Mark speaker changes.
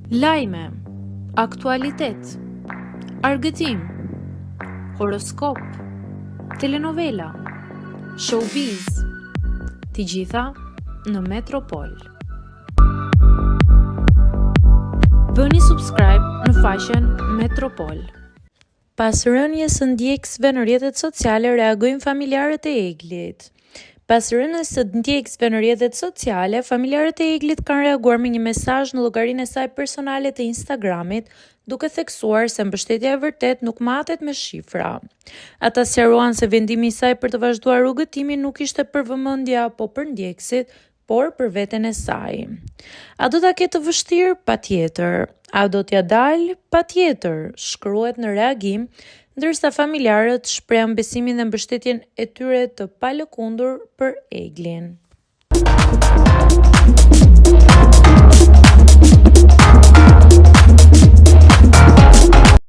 Speaker 1: Lajme, aktualitet, argëtim, horoskop, telenovela, showbiz, të gjitha në Metropol. Bëni subscribe në faqen Metropol. Pas rënjes së ndjekësve në rrjetet sociale, reagojnë familjarët e Eglit. Pas rënjes së ndjekësve në rrjetet sociale, familjarët e Eglit kanë reaguar me një mesazh në llogarinë e saj personale të Instagramit, duke theksuar se mbështetja e vërtet nuk matet me shifra. Ata sqaruan se vendimi i saj për të vazhduar rrugëtimin nuk ishte për vëmendje apo për ndjekësit, por për veten e saj. A do ta ketë të vështirë? Patjetër. A do t'ja dalë? Patjetër, shkruhet në reagim, ndërsa familjarët shprehen besimin dhe mbështetjen e tyre të palëkundur për Eglin.